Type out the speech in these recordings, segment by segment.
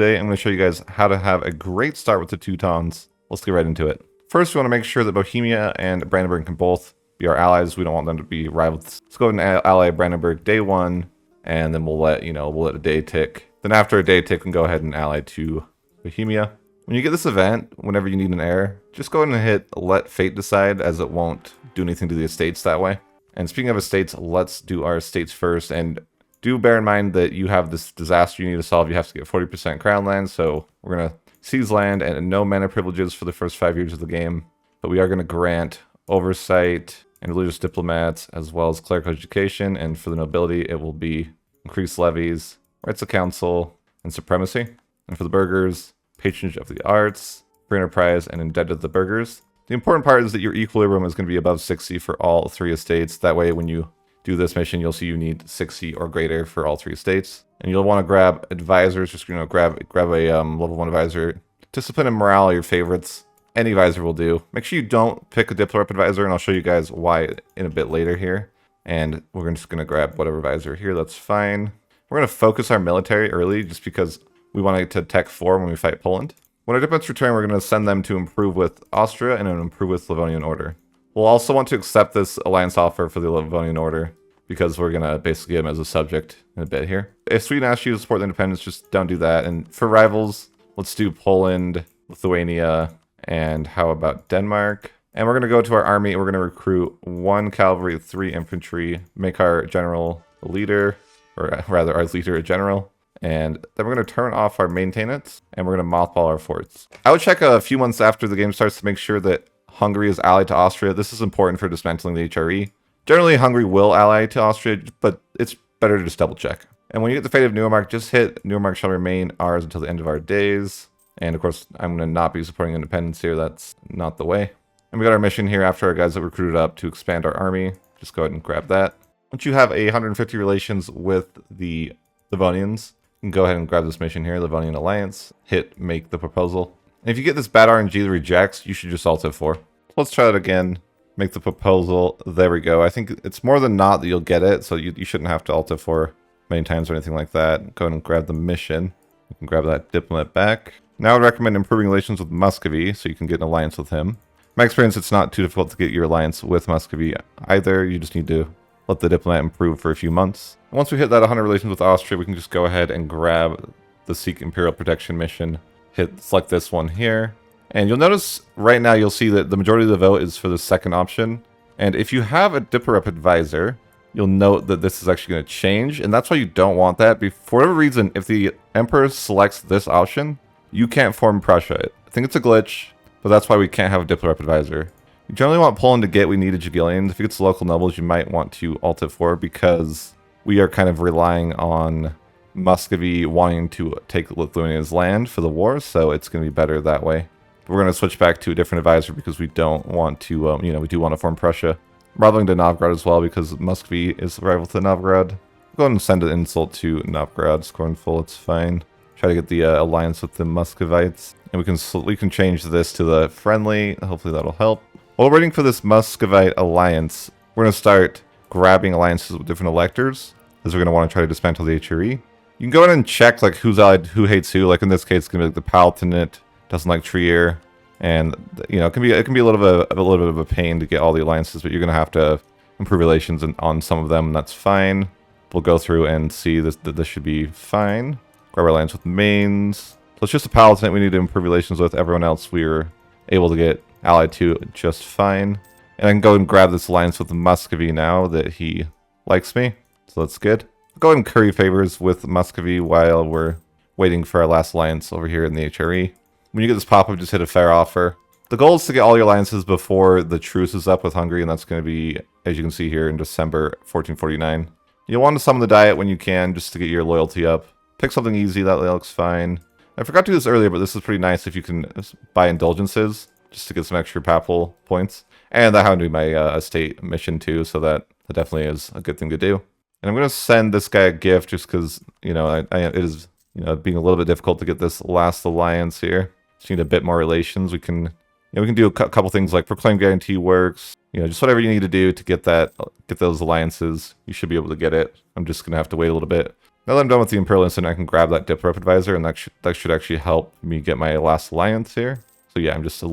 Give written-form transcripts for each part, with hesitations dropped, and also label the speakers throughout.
Speaker 1: today I'm going to show you guys how to have a great start with the Teutons. Let's get right into it. First, we want to make sure that Bohemia and Brandenburg can both be our allies. We don't want them to be rivals. Let's go ahead and ally Brandenburg day 1, and then we'll let a day tick. Then after a day tick, we can go ahead and ally to Bohemia. When you get this event, whenever you need an heir, just go ahead and hit let fate decide, as it won't do anything to the estates that way. And speaking of estates, let's do our estates first. And do bear in mind that you have this disaster you need to solve. You have to get 40% crown land, so we're going to seize land and no mana privileges for the first 5 years of the game. But we are going to grant oversight and religious diplomats, as well as clerical education. And for the nobility, it will be increased levies, rights of council, and supremacy. And for the burghers, patronage of the arts, free enterprise, and indebted to the burghers. The important part is that your equilibrium is going to be above 60 for all 3 estates. That way, when you do this mission, you'll see you need 60 or greater for all 3 estates. And you'll want to grab advisors, just grab a level 1 advisor. Discipline and morale are your favorites. Any advisor will do. Make sure you don't pick a Diplorep advisor, and I'll show you guys why in a bit later here. And we're just going to grab whatever advisor here, that's fine. We're going to focus our military early, just because we want to get to Tech 4 when we fight Poland. When our diplomats return, we're going to send them to improve with Austria and improve with Livonian Order. We'll also want to accept this alliance offer for the Livonian Order, because we're going to basically get them as a subject in a bit here. If Sweden asks you to support the independence, just don't do that. And for rivals, let's do Poland, Lithuania, and how about Denmark? And we're going to go to our army, and we're going to recruit 1 cavalry, 3 infantry, make our general a leader, or rather our leader a general. And then we're going to turn off our maintenance, and we're going to mothball our forts. I would check a few months after the game starts to make sure that Hungary is allied to Austria. This is important for dismantling the HRE. Generally, Hungary will ally to Austria, but it's better to just double check. And when you get the fate of Neumark, just hit Neumark shall remain ours until the end of our days. And of course, I'm going to not be supporting independence here. That's not the way. And we got our mission here after our guys that recruited up to expand our army. Just go ahead and grab that. Once you have 150 relations with the Livonians, you can go ahead and grab this mission here, Livonian Alliance, hit make the proposal. And if you get this bad RNG that rejects, you should just alt F4. So let's try that again, make the proposal, there we go. I think it's more than not that you'll get it, so you shouldn't have to alt F4 many times or anything like that. Go ahead and grab the mission. You can grab that diplomat back. Now I would recommend improving relations with Muscovy, so you can get an alliance with him. In my experience, it's not too difficult to get your alliance with Muscovy either. You just need to let the diplomat improve for a few months. Once we hit that 100 relations with Austria, we can just go ahead and grab the Seek Imperial Protection mission. Select this one here. And you'll notice right now, you'll see that the majority of the vote is for the second option. And if you have a Diplorep advisor, you'll note that this is actually going to change. And that's why you don't want that. For whatever reason, if the Emperor selects this option, you can't form Prussia. I think it's a glitch, but that's why we can't have a Diplorep advisor. You generally want Poland to get we need a Jagiellonians. If it gets local nobles, you might want to alt F4, because we are kind of relying on Muscovy wanting to take Lithuania's land for the war, so it's going to be better that way. But we're going to switch back to a different advisor because we don't want to, we do want to form Prussia. Rivaling to Novgorod as well, because Muscovy is rival to Novgorod. Go ahead and send an insult to Novgorod. Scornful, it's fine. Try to get the alliance with the Muscovites. And we can change this to the friendly. Hopefully that'll help. While we're waiting for this Muscovite alliance, we're going to start grabbing alliances with different electors, as we're going to want to try to dismantle the HRE. You can go ahead and check who's allied, who hates who. Like in this case, it's going to be the Palatinate doesn't like Trier, and it can be a little bit of a pain to get all the alliances, but you're going to have to improve relations on some of them, and that's fine. We'll go through and see that this should be fine. Grab our alliance with Mainz. So it's just a Palatinate we need to improve relations with. Everyone else we're able to get allied to just fine. And I can go and grab this alliance with Muscovy now that he likes me. So that's good. Go ahead and curry favors with Muscovy while we're waiting for our last alliance over here in the HRE. When you get this pop-up, just hit a fair offer. The goal is to get all your alliances before the truce is up with Hungary, and that's going to be, as you can see here, in December 1449. You'll want to summon the Diet when you can, just to get your loyalty up. Pick something easy, that looks fine. I forgot to do this earlier, but this is pretty nice if you can buy indulgences, just to get some extra papal points. And that happened to be my estate mission too, so that definitely is a good thing to do. And I'm going to send this guy a gift just because, it is, being a little bit difficult to get this last alliance here. Just need a bit more relations. We can do a couple things like proclaim guarantee works. Just whatever you need to do to get those alliances. You should be able to get it. I'm just going to have to wait a little bit. Now that I'm done with the Imperial Instant, I can grab that Dip Rep Advisor, and that should actually help me get my last alliance here. So yeah, I'm just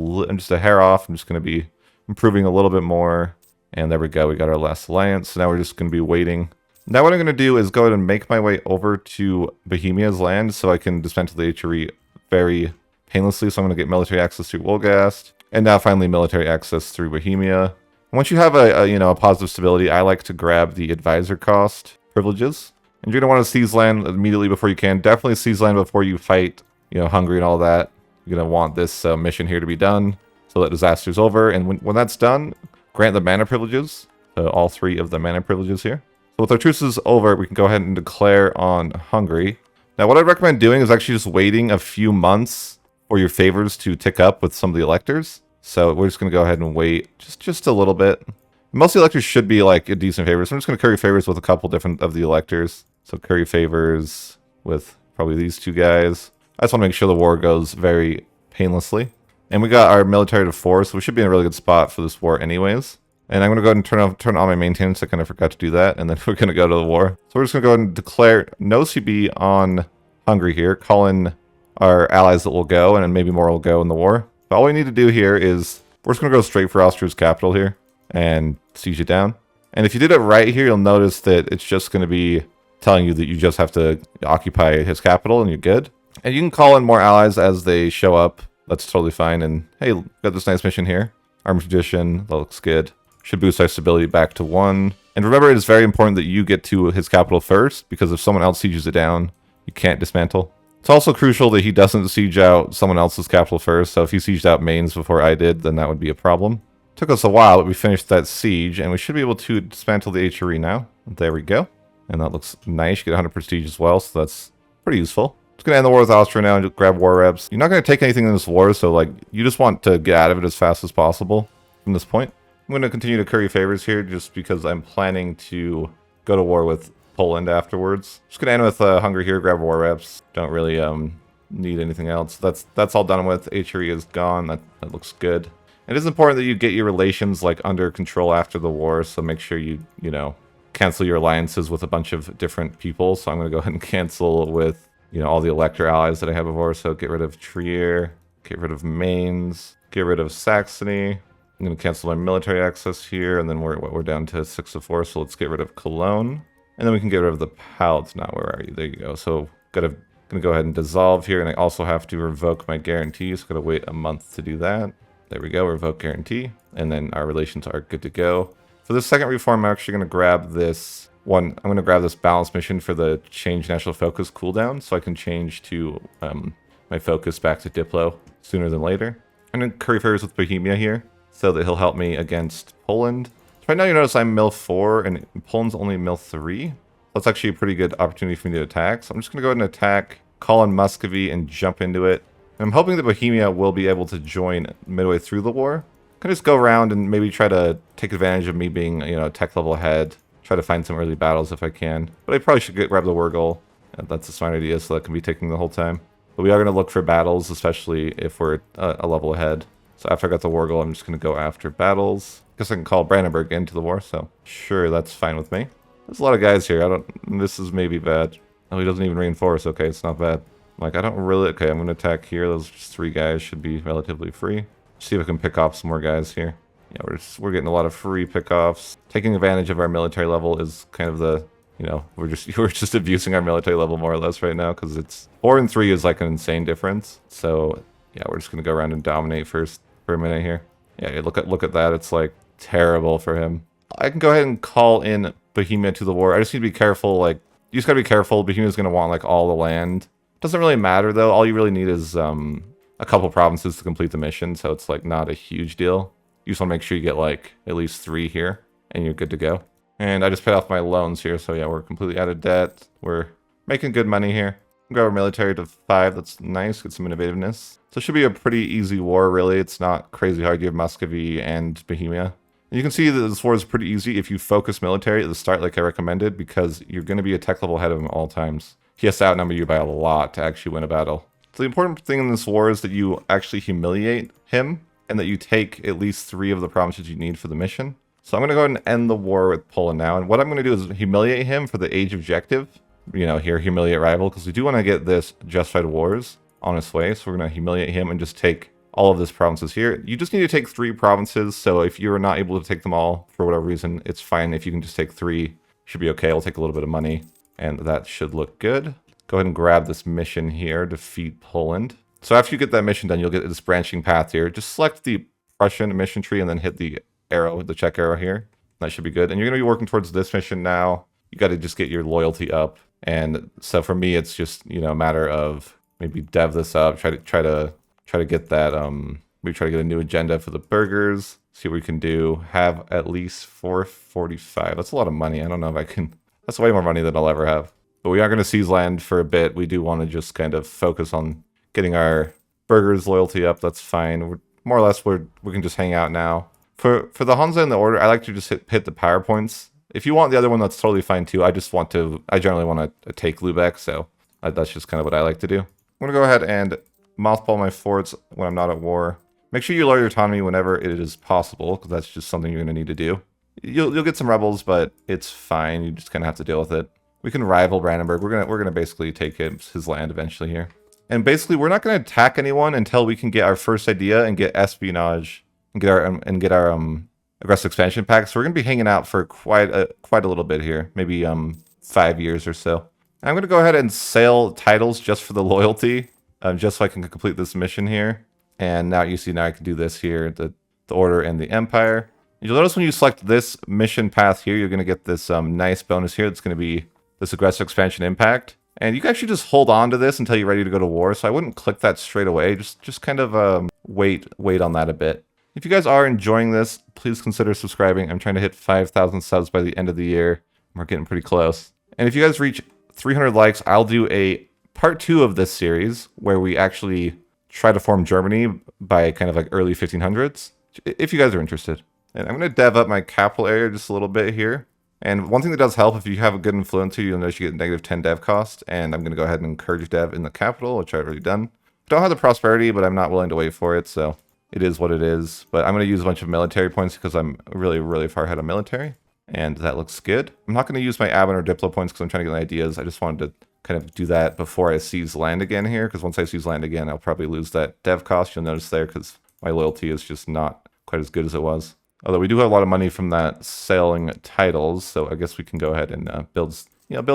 Speaker 1: a hair off. I'm just going to be improving a little bit more. And there we go. We got our last alliance. So now we're just going to be waiting. Now what I'm going to do is go ahead and make my way over to Bohemia's land so I can dismantle the HRE very painlessly. So I'm going to get military access through Wolgast, and now finally military access through Bohemia. Once you have a positive stability, I like to grab the advisor cost privileges. And you're going to want to seize land immediately before you can. Definitely seize land before you fight, Hungary and all that. You're going to want this mission here to be done so that disaster's over. And when that's done, grant the mana privileges. All 3 of the mana privileges here. So with our truces over, we can go ahead and declare on Hungary. Now what I'd recommend doing is actually just waiting a few months for your favors to tick up with some of the electors. So we're just going to go ahead and wait just a little bit. Most of the electors should be like a decent favor. So I'm just going to curry favors with a couple different of the electors. So curry favors with probably these 2 guys. I just want to make sure the war goes very painlessly. And we got our military to 4, so we should be in a really good spot for this war anyways. And I'm going to go ahead and turn on my maintenance. I kind of forgot to do that. And then we're going to go to the war. So we're just going to go ahead and declare no CB on Hungary here. Call in our allies that will go, and then maybe more will go in the war. But all we need to do here is we're just going to go straight for Austria's capital here and siege it down. And if you did it right here, you'll notice that it's just going to be telling you that you just have to occupy his capital and you're good. And you can call in more allies as they show up. That's totally fine. And hey, got this nice mission here. Armed Tradition, that looks good. Should boost our stability back to 1. And remember, it is very important that you get to his capital first, because if someone else sieges it down, you can't dismantle. It's also crucial that he doesn't siege out someone else's capital first, so if he sieged out Mainz before I did, then that would be a problem. Took us a while, but we finished that siege, and we should be able to dismantle the HRE now. There we go. And that looks nice. You get 100 prestige as well, so that's pretty useful. Just going to end the war with Austria now and just grab war reps. You're not going to take anything in this war, so like you just want to get out of it as fast as possible from this point. I'm going to continue to curry favors here just because I'm planning to go to war with Poland afterwards. Just going to end with Hungary here, grab war reps. Don't really need anything else. That's all done with. HRE is gone. That looks good. It is important that you get your relations like under control after the war, so make sure you cancel your alliances with a bunch of different people. So I'm going to go ahead and cancel with all the elector allies that I have before. So get rid of Trier, get rid of Mainz, get rid of Saxony. I'm going to cancel my military access here, and then we're down to 6 of 4, so let's get rid of Cologne. And then we can get rid of the Palatinate. Where are you? There you go. So going to go ahead and dissolve here, and I also have to revoke my guarantees. Got to wait a month to do that. There we go, revoke guarantee, and then our relations are good to go. For the second reform, I'm actually going to grab this one. I'm going to grab this balance mission for the change national focus cooldown, so I can change to my focus back to Diplo sooner than later. I'm going to curry favors with Bohemia here, so that he'll help me against Poland. So right now you notice I'm Mil 4, and Poland's only Mil 3. That's actually a pretty good opportunity for me to attack. So I'm just going to go ahead and attack, call in Muscovy, and jump into it. And I'm hoping that Bohemia will be able to join midway through the war. I can just go around and maybe try to take advantage of me being, tech level ahead. Try to find some early battles if I can. But I probably should grab the war goal. That's a smart idea, so that can be taking the whole time. But we are going to look for battles, especially if we're a level ahead. So after I got the war goal, I'm just going to go after battles. Guess I can call Brandenburg into the war, so sure, that's fine with me. There's a lot of guys here. This is maybe bad. Oh, he doesn't even reinforce. Okay, it's not bad. Like, I don't really... Okay, I'm going to attack here. Those just 3 guys should be relatively free. See if I can pick off some more guys here. Yeah, we're getting a lot of free pickoffs. Taking advantage of our military level is kind of the... we're just abusing our military level more or less right now, because it's... 4 and 3 is like an insane difference. So, yeah, we're just going to go around and dominate first for a minute here. Yeah, look at that. It's, like, terrible for him. I can go ahead and call in Bohemia to the war. I just need to be careful, like... You just gotta be careful. Bohemia's going to want, like, all the land. Doesn't really matter, though. All you really need is a couple provinces to complete the mission, so it's like not a huge deal. You just want to make sure you get like at least 3 here, and you're good to go. And I just paid off my loans here, so yeah, we're completely out of debt. We're making good money here. Grab our military to 5. That's nice. Get some innovativeness. So it should be a pretty easy war, really. It's not crazy hard. You have Muscovy and Bohemia. And you can see that this war is pretty easy if you focus military at the start like I recommended, because you're going to be a tech level ahead of him all times. He has to outnumber you by a lot to actually win a battle. So the important thing in this war is that you actually humiliate him, and that you take at least 3 of the provinces you need for the mission. So I'm going to go ahead and end the war with Poland now. And what I'm going to do is humiliate him for the age objective. you know, here, humiliate rival, because we do want to get this justified wars on its way. So we're going to humiliate him and just take all of these provinces here. You just need to take 3 provinces. So if you're not able to take them all for whatever reason, it's fine. If you can just take 3, should be okay. We'll take a little bit of money and that should look good. Go ahead and grab this mission here, defeat Poland. So after you get that mission done, you'll get this branching path here. Just select the Prussian mission tree and then hit the arrow, the check arrow here. That should be good. And you're going to be working towards this mission now. You got to just get your loyalty up. And so for me, it's just, you know, a matter of maybe dev this up, try to get that, maybe try to get a new agenda for the burgers, see what we can do. Have at least 445. That's a lot of money. I don't know if I can, that's way more money than I'll ever have. But we are going to seize land for a bit. We do want to just kind of focus on getting our burgers loyalty up. That's fine. We're more or less, we can just hang out now. For the Hansa and the Order, I like to just hit the power points. If you want the other one, that's totally fine too. I generally want to take Lubeck, so that's just kind of what I like to do. I'm going to go ahead and mothball my forts when I'm not at war. Make sure you lower your autonomy whenever it is possible, because that's just something you're going to need to do. You'll get some rebels, but it's fine. You just kind of have to deal with it. We can rival Brandenburg. We're gonna basically take his land eventually here. And basically, we're not going to attack anyone until we can get our first idea and get espionage and get our aggressive expansion pack. So we're going to be hanging out for quite a little bit here, maybe 5 years or so. I'm going to go ahead and sell titles just for the loyalty, just so I can complete this mission here. And now you see, now I can do this here, the Order and the Empire. You'll notice when you select this mission path here, you're going to get this nice bonus here. That's going to be this aggressive expansion impact. And you can actually just hold on to this until you're ready to go to war. So I wouldn't click that straight away. Just kind of wait on that a bit. If you guys are enjoying this, please consider subscribing. I'm trying to hit 5,000 subs by the end of the year. We're getting pretty close. And if you guys reach 300 likes, I'll do a part 2 of this series where we actually try to form Germany by kind of like early 1500s, if you guys are interested. And I'm going to dev up my capital area just a little bit here. And one thing that does help, if you have a good influencer, you'll notice you get negative 10 dev cost. And I'm going to go ahead and encourage dev in the capital, which I've already done. I don't have the prosperity, but I'm not willing to wait for it, so it is what it is. But I'm going to use a bunch of military points because I'm really, really far ahead of military. And that looks good. I'm not going to use my admin or diplo points because I'm trying to get ideas. I just wanted to kind of do that before I seize land again here, because once I seize land again, I'll probably lose that dev cost. You'll notice there because my loyalty is just not quite as good as it was. Although we do have a lot of money from that selling titles, so I guess we can go ahead and build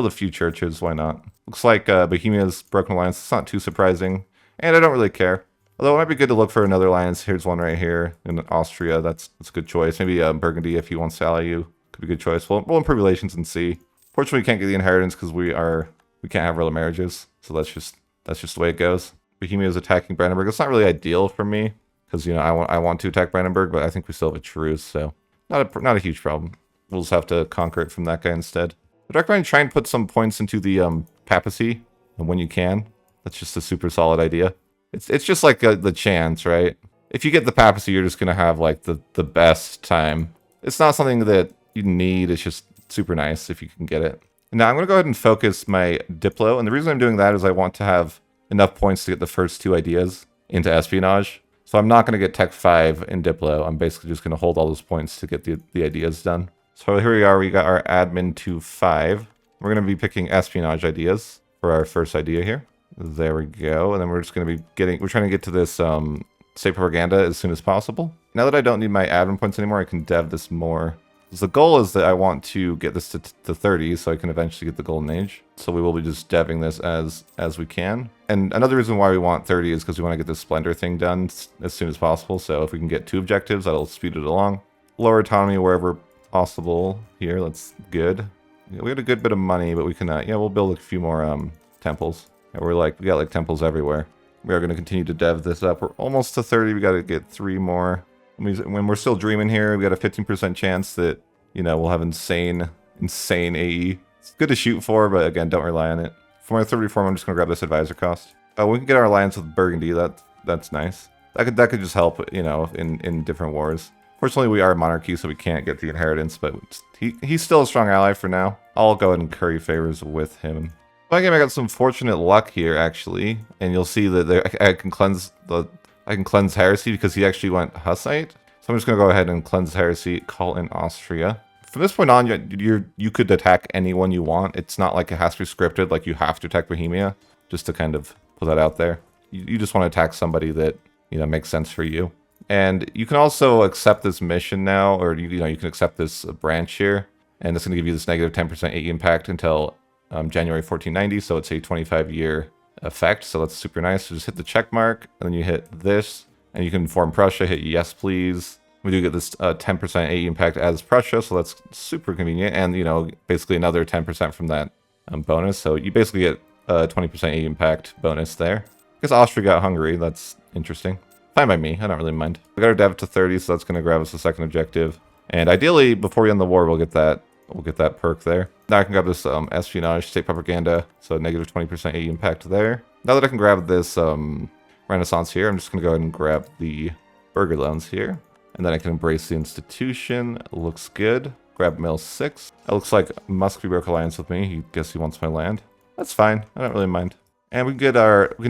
Speaker 1: a few churches. Why not? Looks like Bohemia's broken alliance. It's not too surprising, and I don't really care. Although it might be good to look for another alliance. Here's one right here in Austria. That's a good choice. Maybe Burgundy, if he wants to ally you, could be a good choice. We'll improve relations and see. Fortunately, we can't get the inheritance because we can't have real marriages. So that's just the way it goes. Bohemia is attacking Brandenburg. It's not really ideal for me, because, you know, I want to attack Brandenburg, but I think we still have a truce, so not a huge problem. We'll just have to conquer it from that guy instead. I'd recommend trying to put some points into the papacy, and when you can. That's just a super solid idea. It's just like the chance, right? If you get the papacy, you're just gonna have like the best time. It's not something that you need. It's just super nice if you can get it. Now I'm gonna go ahead and focus my diplo, and the reason I'm doing that is I want to have enough points to get the first 2 ideas into espionage. So I'm not going to get Tech 5 in Diplo. I'm basically just going to hold all those points to get the ideas done. So here we are. We got our admin to 5. We're going to be picking espionage ideas for our first idea here. There we go. And then we're just going to be we're trying to get to this state propaganda as soon as possible. Now that I don't need my admin points anymore, I can dev this more. The goal is that I want to get this to 30 so I can eventually get the golden age. So we will be just deving this as we can. And another reason why we want 30 is because we want to get this splendor thing done as soon as possible. So if we can get 2 objectives, that'll speed it along. Lower autonomy wherever possible here. That's good. We had a good bit of money, but we can, we'll build a few more temples. And we got like temples everywhere. We are going to continue to dev this up. We're almost to 30. We got to get 3 more. When we're still dreaming here, we got a 15% chance that, you know, we'll have insane AE. It's good to shoot for, but again, don't rely on it. For my third reform, I'm just gonna grab this advisor cost. Oh, we can get our alliance with Burgundy. That's nice. That could just help, you know, in different wars. Fortunately, we are a monarchy, so we can't get the inheritance, but he's still a strong ally for now. I'll go ahead and curry favors with him. Well, again, I got some fortunate luck here, actually, and you'll see that I can cleanse heresy because he actually went Hussite. So I'm just going to go ahead and cleanse heresy, call in Austria. from this point on, you could attack anyone you want. It's not like it has to be scripted, like you have to attack Bohemia, just to kind of put that out there. You just want to attack somebody that, you know, makes sense for you. And you can also accept this mission now, or you can accept this branch here, and it's going to give you this negative 10% AE impact until January 1490, so it's a 25-year effect, so that's super nice. So just hit the check mark, and then you hit this, and you can inform Prussia, hit yes please. We do get this 10% AE impact as Prussia, so that's super convenient, and, you know, basically another 10% from that bonus, so you basically get a 20% AE impact bonus there. I guess Austria got Hungary, that's interesting. Fine by me, I don't really mind. We got our dev to 30, so that's going to grab us a second objective. And ideally, before we end the war, we'll get that perk there. Now I can grab this espionage, state propaganda, so negative 20% AE impact there. Now that I can grab this Renaissance here, I'm just going to go ahead and grab the burger loans here. And then I can embrace the institution. Looks good. Grab mill 6. It looks like Muscovy broke alliance with me. He guess he wants my land. That's fine. I don't really mind. And we can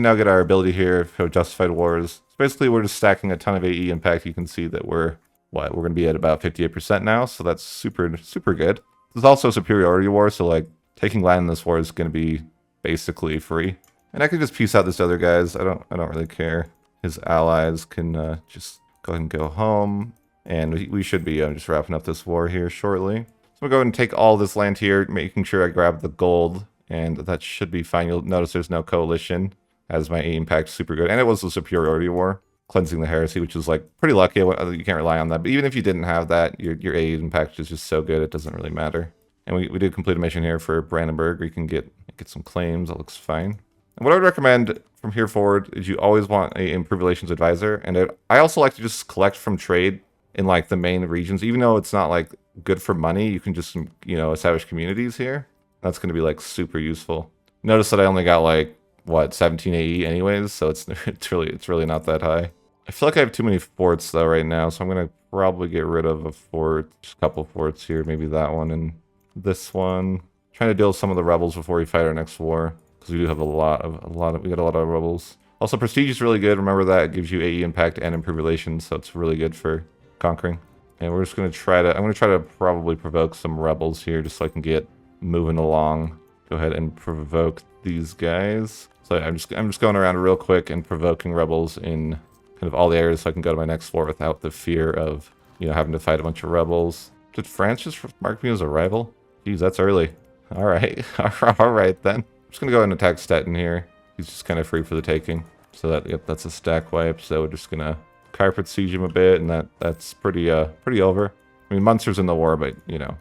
Speaker 1: now get our ability here for justified wars. So basically, we're just stacking a ton of AE impact. You can see that we're going to be at about 58% now. So that's super good. There's also a superiority war. So like taking land in this war is going to be basically free. And I can just peace out this other guys. I don't really care. His allies can just go ahead and go home. And we should be just wrapping up this war here shortly. So we'll go ahead and take all this land here, making sure I grab the gold. And that should be fine. You'll notice there's no coalition, as my AE impact super good. And it was a superiority war, cleansing the heresy, which is like pretty lucky. You can't rely on that. But even if you didn't have that, your AE impact is just so good, it doesn't really matter. And we did complete a mission here for Brandenburg, where you can get some claims. That looks fine. And what I would recommend from here forward is you always want a improved relations advisor. And I also like to just collect from trade in like the main regions, even though it's not like good for money. You can just, you know, establish communities here. That's going to be like super useful. Notice that I only got like what 17 AE anyways, so it's really not that high. I feel like I have too many forts though right now, so I'm going to probably get rid of a fort, just a couple forts here, maybe that one and this one. Trying to deal with some of the rebels before we fight our next war, because we do have we got a lot of rebels. Also, prestige is really good. Remember that it gives you AE impact and improved relations, so it's really good for conquering. And we're just going to try to, I'm going to try to probably provoke some rebels here just so I can get moving along. Go ahead and provoke these guys. So I'm just going around real quick and provoking rebels in kind of all the areas so I can go to my next war without the fear of, you know, having to fight a bunch of rebels. Did France just mark me as a rival? Geez, that's early. All right. All right then. I'm just going to go ahead and attack Stettin here. He's just kind of free for the taking. So that's a stack wipe. So we're just going to carpet siege him a bit, and that's pretty over. I mean, Munster's in the war, but, you know,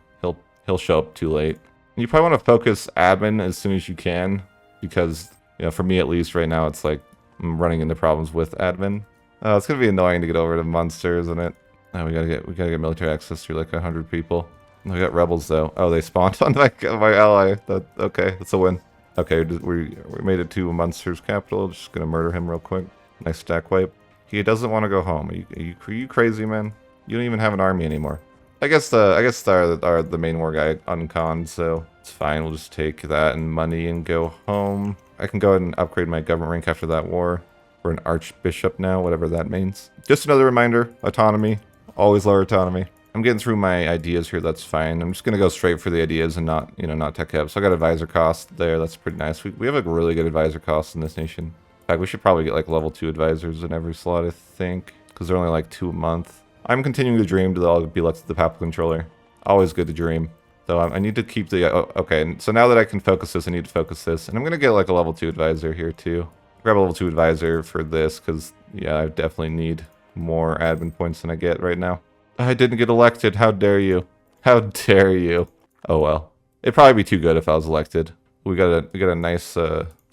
Speaker 1: he'll show up too late. You probably want to focus admin as soon as you can, because, you know, for me at least right now, it's like I'm running into problems with admin. It's gonna be annoying to get over to Munster, isn't it? Oh, we gotta get military access through like 100 people. We got rebels though. Oh, they spawned on my ally. Okay, that's a win. Okay, we made it to Munster's capital. Just gonna murder him real quick. Nice stack wipe. He doesn't want to go home. Are you crazy, man? You don't even have an army anymore. I guess the main war guy unconned, so it's fine. We'll just take that and money and go home. I can go ahead and upgrade my government rank after that war. We're an archbishop now, whatever that means. Just another reminder, autonomy. Always lower autonomy. I'm getting through my ideas here, that's fine. I'm just gonna go straight for the ideas and not tech hev. So I got advisor cost there, that's pretty nice. We have a really good advisor cost in this nation. In fact, we should probably get like level 2 advisors in every slot, I think, because they're only like 2 a month. I'm continuing to dream that I'll be elected the papal controller. Always good to dream. So I need to keep the... okay, so now that I can focus this, I need to focus this. And I'm going to get like a level 2 advisor here too. Grab a level 2 advisor for this, because, yeah, I definitely need more admin points than I get right now. I didn't get elected. How dare you? How dare you? Oh well. It'd probably be too good if I was elected. We got a nice,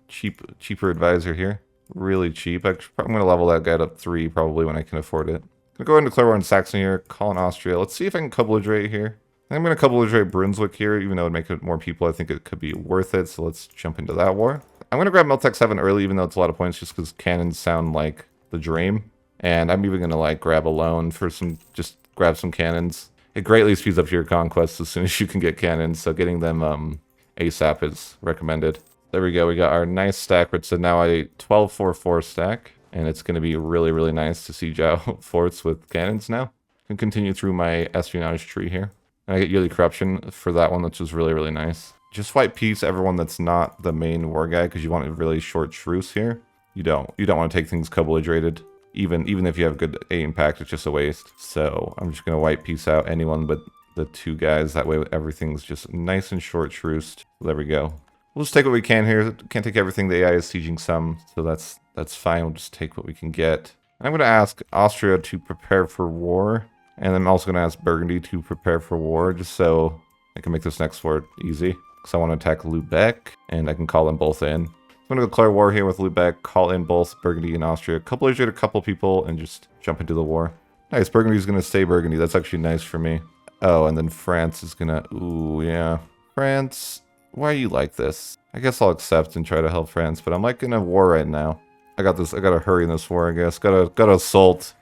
Speaker 1: cheaper advisor here. Really cheap. I'm going to level that guy up 3 probably when I can afford it. I'm going to go ahead and declare war in Saxony here, call in Austria. Let's see if I can co-belligerate here. I'm going to co-belligerate Brunswick here, even though it would make it more people. I think it could be worth it, so let's jump into that war. I'm going to grab Miltech 7 early, even though it's a lot of points, just because cannons sound like the dream. And I'm even going to like grab a loan for just grab some cannons. It greatly speeds up your conquests as soon as you can get cannons, so getting them ASAP is recommended. There we go, we got our nice stack, which is now a 12-4-4 stack. And it's going to be really, really nice to siege out forts with cannons now. I can continue through my espionage tree here. And I get yearly corruption for that one, which is really, really nice. Just fight peace everyone that's not the main war guy, because you want a really short truce here. You don't want to take things co-belligerated. Even if you have good 8 impact, it's just a waste. So I'm just going to white peace out anyone but the 2 guys. That way everything's just nice and short truced. There we go. We'll just take what we can here. Can't take everything. The AI is sieging some, so that's fine. We'll just take what we can get. And I'm going to ask Austria to prepare for war. And I'm also going to ask Burgundy to prepare for war, just so I can make this next war easy. Because I want to attack Lubeck, and I can call them both in. I'm going to declare war here with Lubeck, call in both Burgundy and Austria, co-belligerate a couple people, and just jump into the war. Nice, Burgundy's going to stay Burgundy. That's actually nice for me. Oh, and then France is going to... Ooh, yeah. France, why are you like this? I guess I'll accept and try to help France, but I'm like in a war right now. I got this. I got to hurry in this war, I guess. Gotta assault.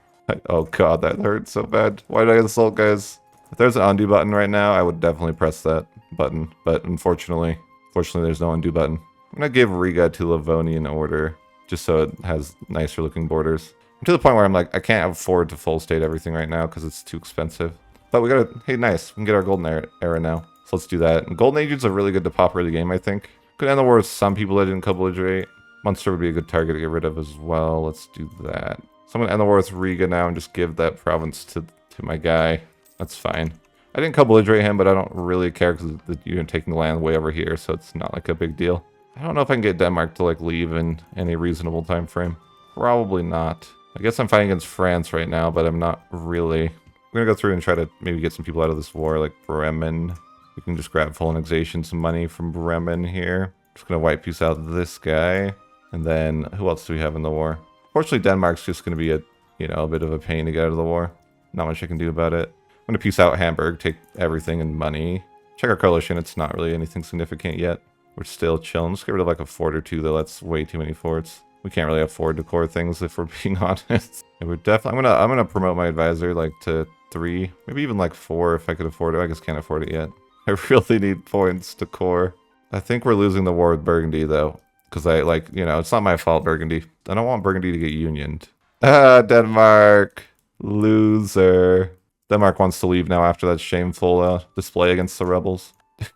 Speaker 1: Oh god, that hurt so bad. Why did I assault, guys? If there's an undo button right now, I would definitely press that button. But unfortunately, there's no undo button. I'm going to give Riga to Livonian Order, just so it has nicer looking borders. I'm to the point where I'm like, I can't afford to full state everything right now because it's too expensive. But we gotta, hey nice, we can get our golden era now. So let's do that. And golden agents are really good to pop early game, I think. Could end the war with some people that didn't co-belligerate. Munster would be a good target to get rid of as well. Let's do that. So I'm going to end the war with Riga now and just give that province to my guy. That's fine. I didn't co-belligerate him, but I don't really care because you're taking the land way over here, so it's not like a big deal. I don't know if I can get Denmark to like leave in any reasonable time frame. Probably not. I guess I'm fighting against France right now, but I'm not really. I'm going to go through and try to maybe get some people out of this war, like Bremen. We can just grab full annexation, some money from Bremen here. Just going to white piece out this guy. And then who else do we have in the war? Fortunately, Denmark's just going to be a bit of a pain to get out of the war. Not much I can do about it. I'm going to piece out Hamburg, take everything and money. Check our coalition. It's not really anything significant yet. We're still chilling. Let's get rid of like a fort or two, though. That's way too many forts. We can't really afford to core things if we're being honest. And we're definitely. I'm gonna promote my advisor like to 3, maybe even like 4 if I could afford it. I just can't afford it yet. I really need points to core. I think we're losing the war with Burgundy though, because it's not my fault. Burgundy. I don't want Burgundy to get unioned. Ah, Denmark, loser. Denmark wants to leave now after that shameful display against the rebels.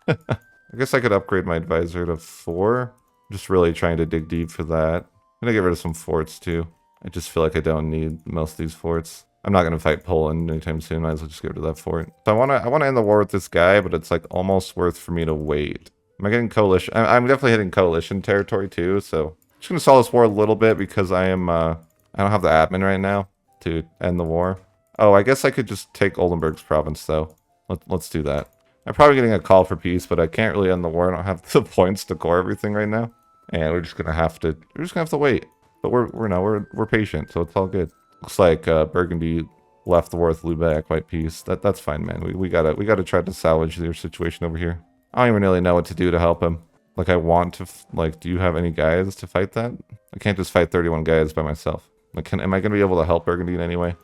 Speaker 1: I guess I could upgrade my advisor to 4. I'm just really trying to dig deep for that. I'm gonna get rid of some forts too. I just feel like I don't need most of these forts. I'm not gonna fight Poland anytime soon. Might as well just get rid of that fort. So I wanna end the war with this guy, but it's like almost worth for me to wait. Am I getting coalition? I'm definitely hitting coalition territory too. So I'm just gonna stall this war a little bit because I am I don't have the admin right now to end the war. Oh, I guess I could just take Oldenburg's province though. Let's do that. I'm probably getting a call for peace, but I can't really end the war. I don't have the points to core everything right now, and we're just gonna have to wait. But we're patient, so it's all good. Looks like Burgundy left the war with Lubeck, white peace. That's fine, man. We gotta try to salvage their situation over here. I don't even really know what to do to help him. Like I want to do you have any guys to fight that? I can't just fight 31 guys by myself. Like am I gonna be able to help Burgundy in any way?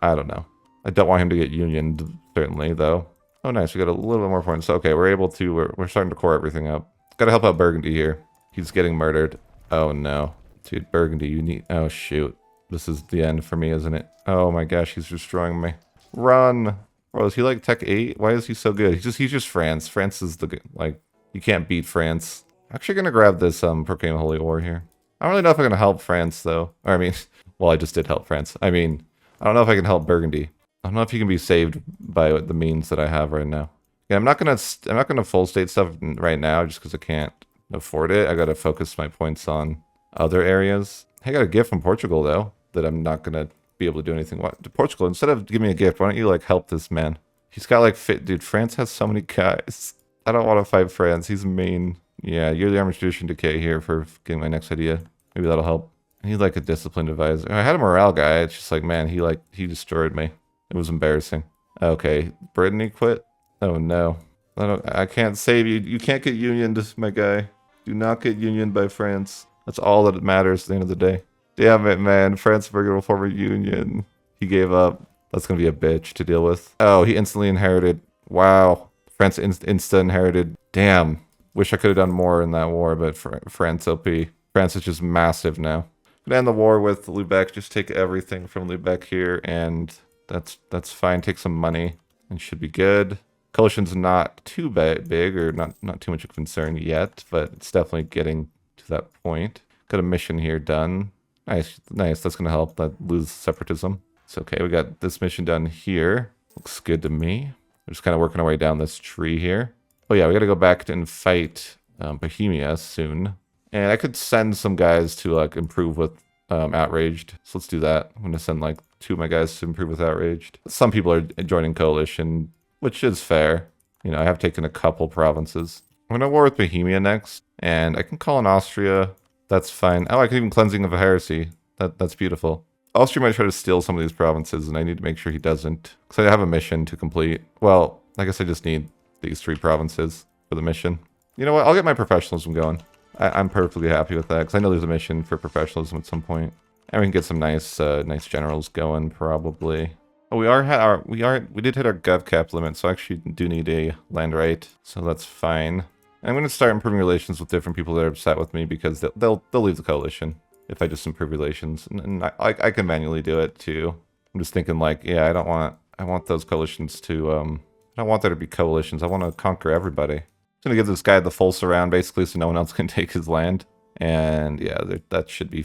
Speaker 1: I don't know. I don't want him to get unioned certainly though. Oh, nice. We got a little bit more points. So, okay, we're able to... We're starting to core everything up. Gotta help out Burgundy here. He's getting murdered. Oh, no. Dude, Burgundy, you need... Oh, shoot. This is the end for me, isn't it? Oh, my gosh, he's destroying me. Run! Bro, is he like Tech 8? Why is he so good? He's just France. France is the... Like, you can't beat France. I'm actually gonna grab this Proclaim Holy War here. I don't really know if I'm gonna help France, though. Or, I mean... Well, I just did help France. I mean... I don't know if I can help Burgundy. I don't know if he can be saved by the means that I have right now. Yeah, I'm not gonna full state stuff right now just because I can't afford it. I gotta focus my points on other areas. I got a gift from Portugal though that I'm not gonna be able to do anything. What to Portugal? Instead of giving me a gift, why don't you like help this man? He's got like dude. France has so many guys. I don't want to fight France. He's mean. Yeah, you're the armored tradition decay here for getting my next idea. Maybe that'll help. I need like a disciplined advisor. I had a morale guy. It's just like man, he destroyed me. It was embarrassing. Okay, Brittany quit? Oh no. I can't save you. You can't get unioned, my guy. Do not get unioned by France. That's all that matters at the end of the day. Damn it, man. France will form a union. He gave up. That's gonna be a bitch to deal with. Oh, he instantly inherited. Wow. France insta inherited. Damn. Wish I could have done more in that war, but France OP. France is just massive now. Gonna end the war with Lubeck. Just take everything from Lubeck here and... That's fine. Take some money and should be good. Coalition's not too big or not too much of a concern yet, but it's definitely getting to that point. Got a mission here done. Nice, nice. That's going to help that lose separatism. It's okay. We got this mission done here. Looks good to me. We're just kind of working our way down this tree here. Oh yeah, we got to go back and fight Bohemia soon. And I could send some guys to like improve with Outraged. So let's do that. I'm going to send like 2 of my guys to improve with Outraged. Some people are joining Coalition, which is fair. You know, I have taken a couple provinces. I'm going to war with Bohemia next. And I can call in Austria. That's fine. Oh, I can even Cleansing of a Heresy. That's beautiful. Austria might try to steal some of these provinces, and I need to make sure he doesn't. Because I have a mission to complete. Well, I guess I just need these 3 provinces for the mission. You know what? I'll get my professionalism going. I'm perfectly happy with that, because I know there's a mission for professionalism at some point. And we can get some nice nice generals going, probably. Oh, we did hit our gov cap limit, so I actually do need a land right. So that's fine. And I'm going to start improving relations with different people that are upset with me, because they'll leave the coalition if I just improve relations. And I can manually do it too. I'm just thinking like, yeah, I want those coalitions to, I don't want there to be coalitions. I want to conquer everybody. I'm going to give this guy the full surround basically so no one else can take his land. And yeah, that should be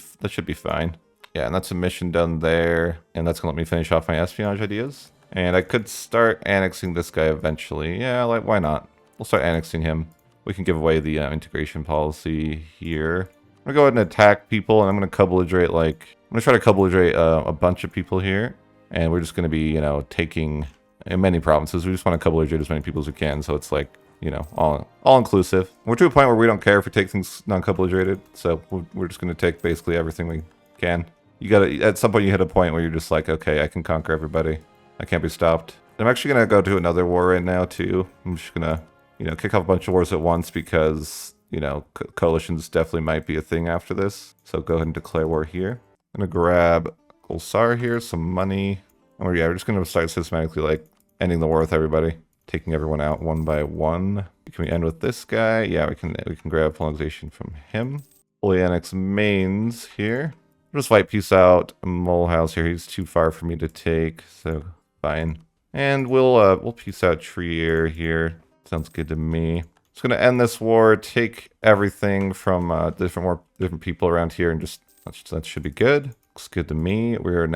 Speaker 1: fine. Yeah, and that's a mission done there. And that's going to let me finish off my espionage ideas. And I could start annexing this guy eventually. Yeah, like why not? We'll start annexing him. We can give away the integration policy here. I'm going to go ahead and attack people, and I'm going to co-belligerate, like, I'm going to try to co-belligerate a bunch of people here. And we're just going to be, you know, taking in many provinces. We just want to co-belligerate as many people as we can, so it's like, you know, all inclusive. We're to a point where we don't care if we take things non-co-belligerated, so we're just going to take basically everything we can. You gotta, at some point you hit a point where you're just like, okay, I can conquer everybody. I can't be stopped. I'm actually going to go to another war right now, too. I'm just going to, you know, kick off a bunch of wars at once because, you know, coalitions definitely might be a thing after this. So go ahead and declare war here. I'm going to grab Golsar here, some money. Oh yeah, we're just going to start systematically, like, ending the war with everybody. Taking everyone out one by one. Can we end with this guy? Yeah, we can grab colonization from him. Fully annex Mainz here. We'll just fight peace out Mulhouse here. He's too far for me to take, so fine. And we'll peace out Trier here. Sounds good to me. Just gonna end this war, take everything from different people around here, and just that should be good. Looks good to me. We're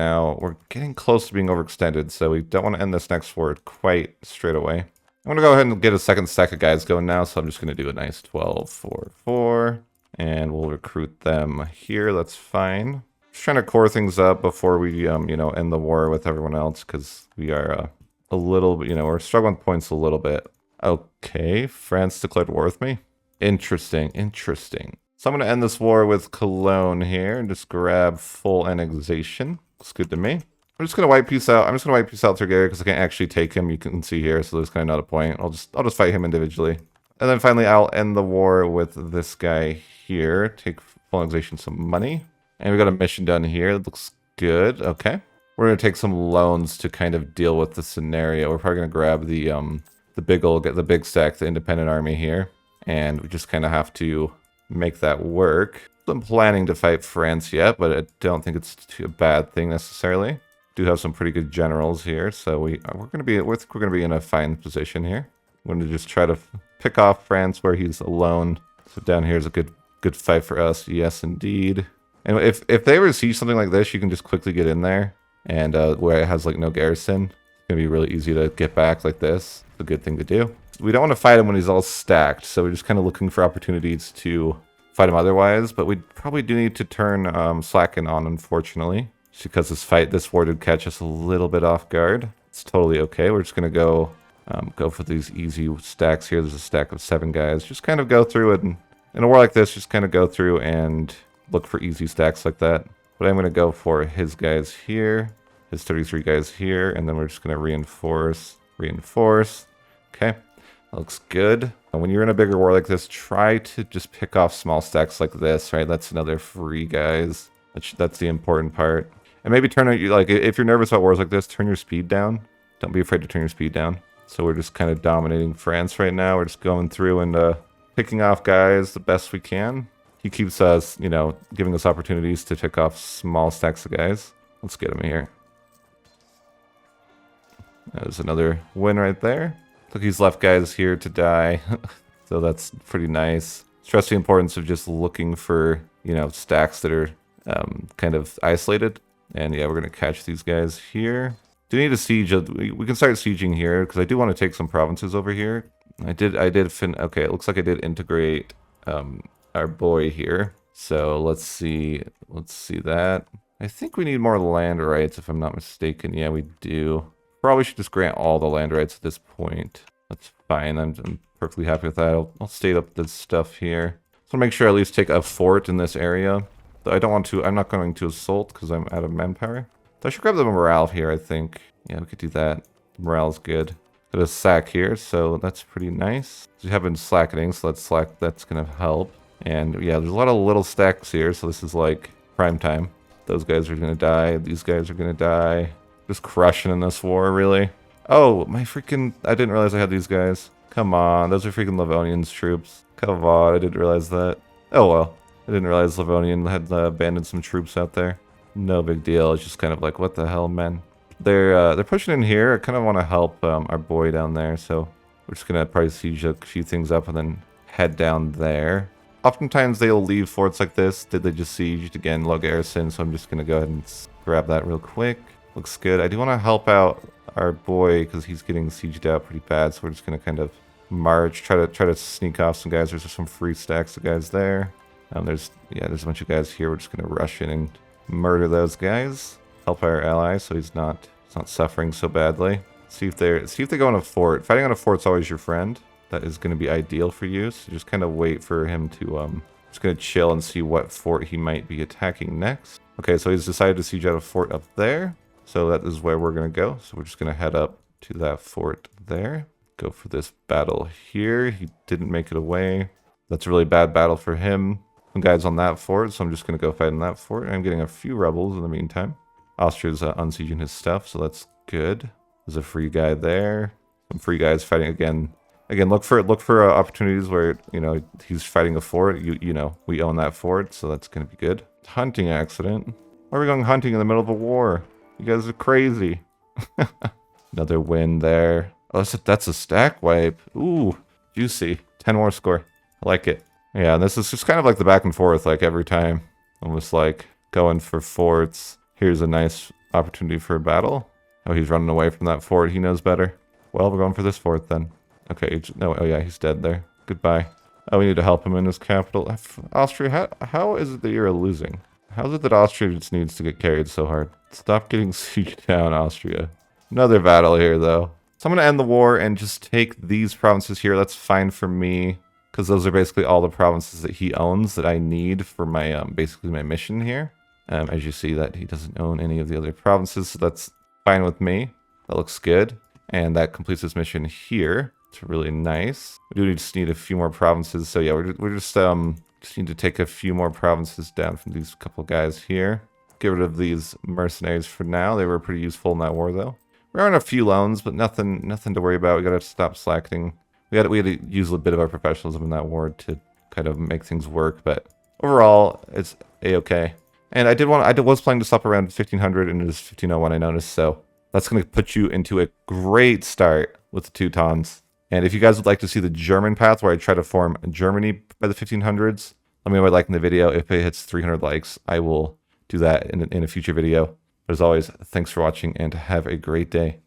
Speaker 1: getting close to being overextended, so we don't want to end this next war quite straight away. I'm gonna go ahead and get a second stack of guys going now, so I'm just gonna do a nice 12-4-4, and we'll recruit them here. That's fine. Just trying to core things up before we you know, end the war with everyone else, because we are a little bit, you know, we're struggling with points a little bit. Okay, France declared war with me. Interesting, interesting. So I'm going to end this war with Cologne here and just grab full annexation. Looks good to me. I'm just going to wipe peace out. I'm just going to wipe peace out Tergaria because I can't actually take him. You can see here, so there's kind of not a point. I'll just fight him individually. And then finally, I'll end the war with this guy here. Take full annexation, some money. And we got a mission done here. It looks good. Okay. We're going to take some loans to kind of deal with the scenario. We're probably going to grab the big stack, the independent army here. And we just kind of have to make that work. I'm planning to fight France yet, but I don't think it's a bad thing necessarily. Do have some pretty good generals here, so we're gonna be in a fine position here. I'm gonna just try to pick off France where he's alone. So down here is a good fight for us. Yes, indeed. And if they ever see something like this, you can just quickly get in there, and where it has like no garrison, it's gonna be really easy to get back like this. It's a good thing to do. We don't want to fight him when he's all stacked, so we're just kind of looking for opportunities to fight him otherwise, but we probably do need to turn Slacken on, unfortunately, just because this war did catch us a little bit off guard. It's totally okay. We're just going to go for these easy stacks here. There's a stack of 7 guys. Just kind of go through it, and in a war like this, just kind of go through and look for easy stacks like that. But I'm going to go for his guys here, his 33 guys here, and then we're just going to reinforce. Okay. Looks good. When you're in a bigger war like this, try to just pick off small stacks like this, right? That's another free guys. That's the important part. And maybe like, if you're nervous about wars like this, turn your speed down. Don't be afraid to turn your speed down. So we're just kind of dominating France right now. We're just going through and picking off guys the best we can. He keeps us, you know, giving us opportunities to pick off small stacks of guys. Let's get him here. There's another win right there. Look, he's left guys here to die. So that's pretty nice. Stress the importance of just looking for, you know, stacks that are kind of isolated. And yeah, we're going to catch these guys here. Do need a siege. We can start sieging here because I do want to take some provinces over here. Okay, it looks like I did integrate our boy here. So let's see that. I think we need more land rights if I'm not mistaken. Yeah, we do. Probably should just grant all the land rights at this point. That's fine. I'm perfectly happy with that. I'll state up this stuff here. So make sure I at least take a fort in this area. I'm not going to assault because I'm out of manpower. So I should grab the morale here, I think. Yeah, we could do that. The morale's good. Got a sack here, so that's pretty nice. We have been slackening, so let's slack. That's going to help. And yeah, there's a lot of little stacks here, so this is like prime time. Those guys are going to die. These guys are going to die. Just crushing in this war, really. Oh, I didn't realize I had these guys. Come on, those are freaking Livonian's troops. Come on, I didn't realize that. Oh well, I didn't realize Livonian had abandoned some troops out there. No big deal, it's just kind of like, what the hell, man? They're pushing in here. I kind of want to help our boy down there, so we're just going to probably siege a few things up and then head down there. Oftentimes they'll leave forts like this. Did they just sieged? Again, low garrison, so I'm just going to go ahead and grab that real quick. Looks good. I do want to help out our boy because he's getting sieged out pretty bad, so we're just going to kind of march, try to sneak off some guys. There's some free stacks of guys there. There's a bunch of guys here. We're just going to rush in and murder those guys. Help our ally so he's not suffering so badly. See if they go on a fort. Fighting on a fort's always your friend. That is going to be ideal for you. So just kind of wait for him to just going to chill and see what fort he might be attacking next. Okay, so he's decided to siege out a fort up there. So that is where we're going to go. So we're just going to head up to that fort there. Go for this battle here. He didn't make it away. That's a really bad battle for him. Some guys on that fort, so I'm just going to go fight in that fort. I'm getting a few rebels in the meantime. Austria's unsieging his stuff, so that's good. There's a free guy there. Some free guys fighting again. Again, look for opportunities where, you know, he's fighting a fort. You know, we own that fort, so that's going to be good. Hunting accident. Why are we going hunting in the middle of a war? You guys are crazy. Another win there. Oh, that's a stack wipe. Ooh, juicy. 10 more score. I like it. Yeah, and this is just kind of like the back and forth, like every time. Almost like going for forts. Here's a nice opportunity for a battle. Oh, he's running away from that fort. He knows better. Well, we're going for this fort then. Okay, no, oh yeah, he's dead there. Goodbye. Oh, we need to help him in his capital. Austria, how is it that you're losing? How is it that Austria just needs to get carried so hard? Stop getting sieged down, Austria. Another battle here, though. So I'm going to end the war and just take these provinces here. That's fine for me, because those are basically all the provinces that he owns that I need for my basically my mission here. As you see that he doesn't own any of the other provinces, so that's fine with me. That looks good. And that completes this mission here. It's really nice. We do just need a few more provinces. So yeah, we're just need to take a few more provinces down from these couple guys here. Get rid of these mercenaries for now. They were pretty useful in that war though. We're on a few loans, but nothing to worry about. We gotta stop slackening. We had to use a bit of our professionalism in that war to kind of make things work, but overall it's a-okay. And I was planning to stop around 1500 and it is 1501 I noticed, so that's going to put you into a great start with the Teutons. And if you guys would like to see the German path where I try to form Germany by the 1500s, let me know by liking the video. If it hits 300 likes, I will do that in a future video. But as always, thanks for watching and have a great day.